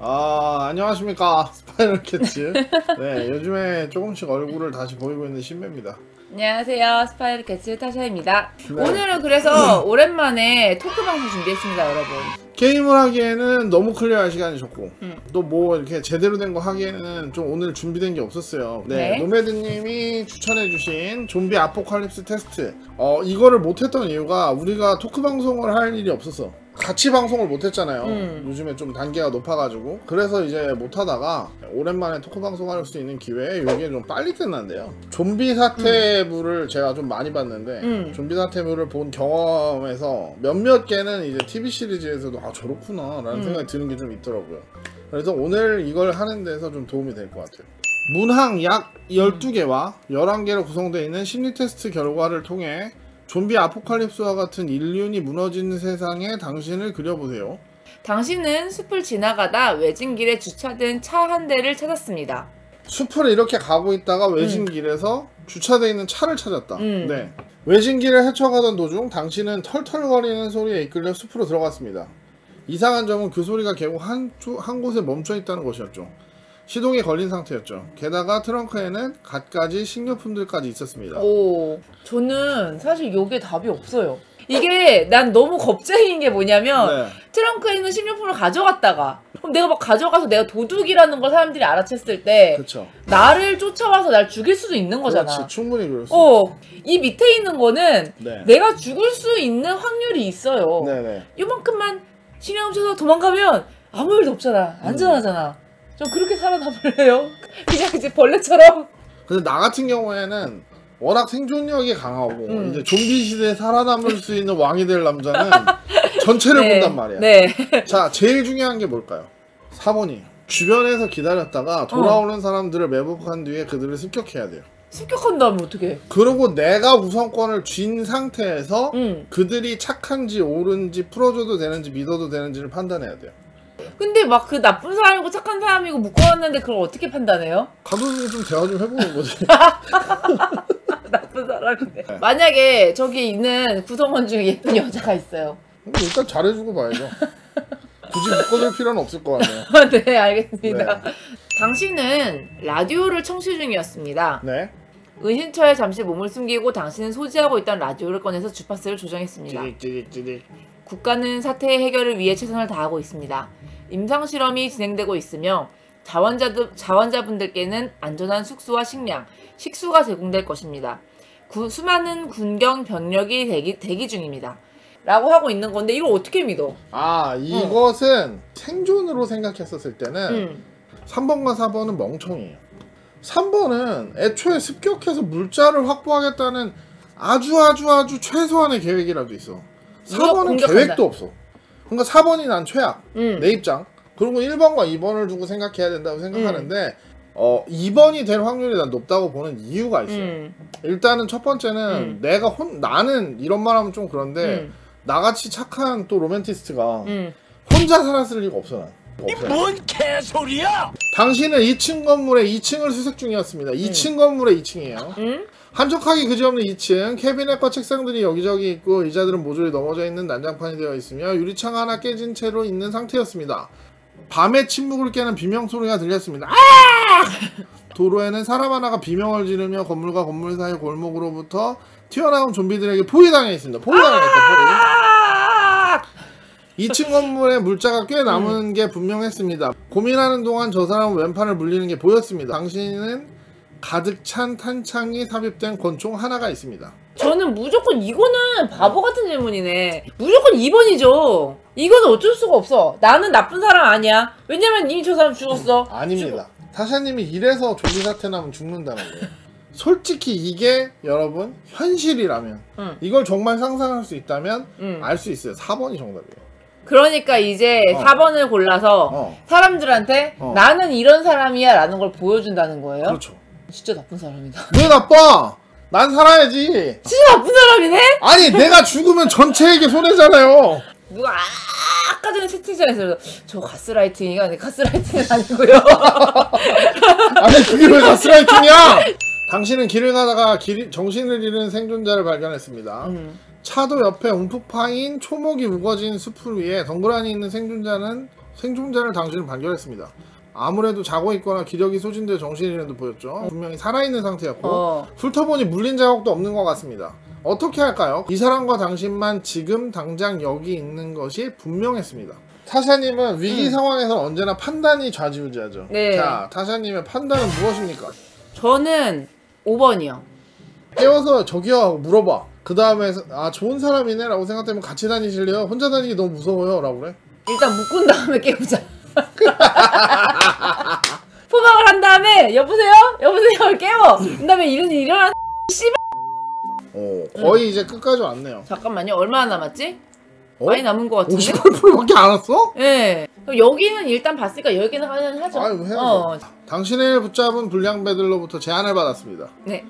안녕하십니까. 스파이럴 캣츠. 네, 요즘에 조금씩 얼굴을 다시 보이고 있는 신배입니다. 안녕하세요. 스파이럴 캣츠 타샤입니다. 네. 오늘은 그래서 오랜만에 토크 방송 준비했습니다, 여러분. 게임을 하기에는 너무 클리어할 시간이 적고 또 뭐 이렇게 제대로 된 거 하기에는 좀 오늘 준비된 게 없었어요. 네, 노매드님이 추천해주신 좀비 아포칼립스 테스트. 이거를 못했던 이유가 우리가 토크 방송을 할 일이 없었어. 같이 방송을 못했잖아요. 요즘에 좀 단계가 높아가지고. 그래서 이제 못하다가 오랜만에 토크 방송할 수 있는 기회에 이게 좀 빨리 끝난대요. 좀비 사태부를 제가 좀 많이 봤는데 좀비 사태부를 본 경험에서 몇몇 개는 이제 TV 시리즈에서도 저렇구나 라는 생각이 드는 게 좀 있더라고요. 그래서 오늘 이걸 하는 데서 좀 도움이 될 것 같아요. 문항 약 12개와 11개로 구성되어 있는 심리 테스트 결과를 통해 좀비 아포칼립스와 같은 인륜이 무너지는 세상에 당신을 그려보세요. 당신은 숲을 지나가다 외진 길에 주차된 차 한 대를 찾았습니다. 숲을 이렇게 가고 있다가 외진 길에서 주차되어 있는 차를 찾았다. 네. 외진 길을 헤쳐가던 도중 당신은 털털거리는 소리에 이끌려 숲으로 들어갔습니다. 이상한 점은 그 소리가 결국 한 곳에 멈춰 있다는 것이었죠. 시동이 걸린 상태였죠. 게다가 트렁크에는 갖가지 식료품들까지 있었습니다. 저는 사실 요게 답이 없어요. 이게 난 너무 겁쟁이인 게 뭐냐면 트렁크에 있는 식료품을 가져갔다가 그럼 내가 막 가져가서 내가 도둑이라는 걸 사람들이 알아챘을 때 그쵸. 나를 쫓아와서 날 죽일 수도 있는 거잖아. 그렇지, 충분히 그럴 수 있어. 이 밑에 있는 거는 내가 죽을 수 있는 확률이 있어요. 요만큼만 신경 훔쳐서 도망가면 아무 일도 없잖아. 안전하잖아. 좀 그렇게 살아남을래요? 그냥 이제 벌레처럼? 근데 나 같은 경우에는 워낙 생존력이 강하고 이제 좀비 시대에 살아남을 수 있는 왕이 될 남자는 전체를 본단 말이야. 자, 제일 중요한 게 뭘까요? 4번이 주변에서 기다렸다가 돌아오는 사람들을 매복한 뒤에 그들을 습격해야 돼요. 습격한다면 어떡해? 그리고 내가 우선권을 쥔 상태에서 그들이 착한지 옳은지 풀어줘도 되는지 믿어도 되는지를 판단해야 돼요. 근데 막 그 나쁜 사람이고 착한 사람이고 묶어놨는데 그걸 어떻게 판단해요? 가둬서 좀 대화 좀 해보는 거지. 나쁜 사람이네. 만약에 저기 있는 구성원 중에 예쁜 여자가 있어요. 일단 잘해주고 봐야죠. 굳이 묶어둘 필요는 없을 거 아니에요. 네, 알겠습니다. 당신은 라디오를 청취 중이었습니다. 은신처에 잠시 몸을 숨기고 당신은 소지하고 있던 라디오를 꺼내서 주파수를 조정했습니다. 국가는 사태 해결을 위해 최선을 다하고 있습니다. 임상실험이 진행되고 있으며 자원자분들께는 안전한 숙소와 식수가 제공될 것입니다. 수많은 군경 병력이 대기 중입니다. 라고 하고 있는 건데 이걸 어떻게 믿어? 이것은 생존으로 생각했었을 때는 3번과 4번은 멍청이에요. 3번은 애초에 습격해서 물자를 확보하겠다는 아주 최소한의 계획이라도 있어. 4번은 계획도 없어. 그러니까 4번이 난 최악. 내 입장. 그리고 1번과 2번을 두고 생각해야 된다고 생각하는데 2번이 될 확률이 난 높다고 보는 이유가 있어요. 일단은 첫 번째는 나는 이런 말 하면 좀 그런데 나같이 착한 또 로맨티스트가 혼자 살았을 리가 없어. 뭔 개소리야! 당신은 2층 건물에 2층을 수색 중이었습니다. 2층 건물에 2층이에요. 한적하기 그지없는 2층, 캐비넷과 책상들이 여기저기 있고 의자들은 모조리 넘어져 있는 난장판이 되어 있으며 유리창 하나 깨진 채로 있는 상태였습니다. 밤에 침묵을 깨는 비명소리가 들렸습니다. 도로에는 사람 하나가 비명을 지르며 건물과 건물 사이 골목으로부터 튀어나온 좀비들에게 포위당해 있습니다. 포위당했다. 2층 건물에 물자가 꽤 남은 게 분명했습니다. 고민하는 동안 저 사람은 왼팔을 물리는 게 보였습니다. 당신은 가득 찬 탄창이 삽입된 권총 하나가 있습니다. 저는 무조건 이거는 바보 같은 질문이네. 무조건 2번이죠. 이거는 어쩔 수가 없어. 나는 나쁜 사람 아니야. 왜냐면 이미 저 사람 죽었어. 아닙니다. 타샤님이 이래서 좀비 사태 나면 죽는다는 거예요. 솔직히 이게 여러분 현실이라면 이걸 정말 상상할 수 있다면 알 수 있어요. 4번이 정답이에요. 그러니까 이제 4번을 골라서 사람들한테 나는 이런 사람이야 라는 걸 보여준다는 거예요? 그렇죠. 진짜 나쁜 사람이다. 왜 나빠? 난 살아야지. 진짜 나쁜 사람이네? 아니 내가 죽으면 전체에게 손해잖아요. 누가 아까 전에 채팅창에서 저 가스라이팅이가 아니고 가스라이팅은 아니고요. 아니 그게 왜 가스라이팅이야? 당신은 길을 가다가 정신을 잃은 생존자를 발견했습니다. 차도 옆에 움푹 파인 초목이 우거진 숲을 위에 덩그러니 있는 생존자는 생존자를 당신은 발견했습니다. 아무래도 자고 있거나 기력이 소진되어 정신이 잃는 듯 보였죠. 분명히 살아있는 상태였고 훑어보니 물린 자국도 없는 것 같습니다. 어떻게 할까요? 이 사람과 당신만 지금 당장 여기 있는 것이 분명했습니다. 타샤님은 위기 상황에서 언제나 판단이 좌지우지하죠. 네. 자, 타샤님의 판단은 무엇입니까? 저는 5번이요. 깨워서 저기요 하고 물어봐. 그 다음에 아 좋은 사람이네 라고 생각되면 같이 다니실래요? 혼자 다니기 너무 무서워요 라고 그래? 일단 묶은 다음에 깨우자. 포박을 한 다음에 여보세요? 여보세요? 깨워. 그 다음에 일어나. 거의 이제 끝까지 왔네요. 잠깐만요. 얼마나 남았지? 많이 남은 것 같은데? 58%밖에 안 왔어? 네. 그럼 여기는 일단 봤으니까 여기는 하죠. 아유 해야죠. 당신을 붙잡은 불량배들로부터 제안을 받았습니다. 네.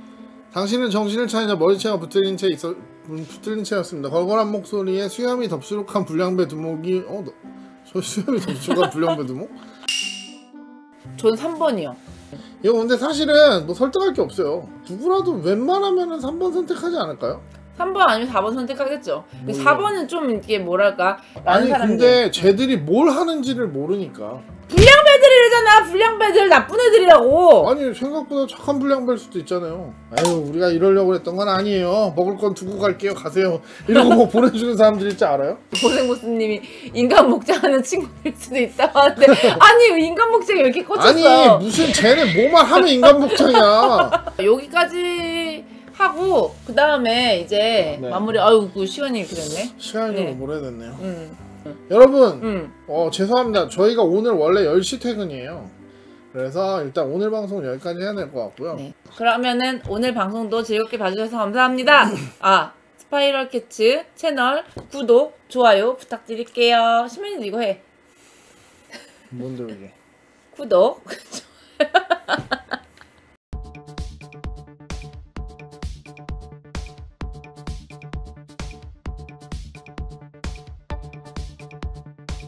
당신은 정신을 차리자 머리채가 붙들린 채였습니다. 걸걸한 목소리에 수염이 덥수룩한 불량배 두목이 수염이 덥수룩한 불량배 두목? 전 3번이요. 이거 근데 사실은 뭐 설득할 게 없어요. 누구라도 웬만하면은 3번 선택하지 않을까요? 3번 아니면 4번 선택하겠죠. 4번은 좀 이게 뭐랄까 아니 근데 쟤들이 뭘 하는지를 모르니까. 불량배들이잖아. 불량배들 나쁜 애들이라고. 아니 생각보다 착한 불량배일 수도 있잖아요. 아유 우리가 이러려고 했던 건 아니에요. 먹을 건 두고 갈게요. 가세요. 이러고 뭐 보내주는 사람들 있지 알아요? 고생보스님이 인간 목장하는 친구일 수도 있다고 하는데 아니 인간 목장이 왜 이렇게 꽂혔어? 아니 무슨 쟤네 뭐만 하면 인간 목장이야. 여기까지 하고 그 다음에 이제 마무리. 아유 그 시간이 그랬네. 시간이 좀 오래됐네요. 여러분 죄송합니다. 저희가 오늘 원래 10시 퇴근이에요. 그래서 일단 오늘 방송 여기까지 해야 될 것 같고요. 네. 그러면은 오늘 방송도 즐겁게 봐주셔서 감사합니다. 스파이럴 캐츠 채널 구독, 좋아요 부탁드릴게요. 시민이도 이거 해. 뭔데 이게? 구독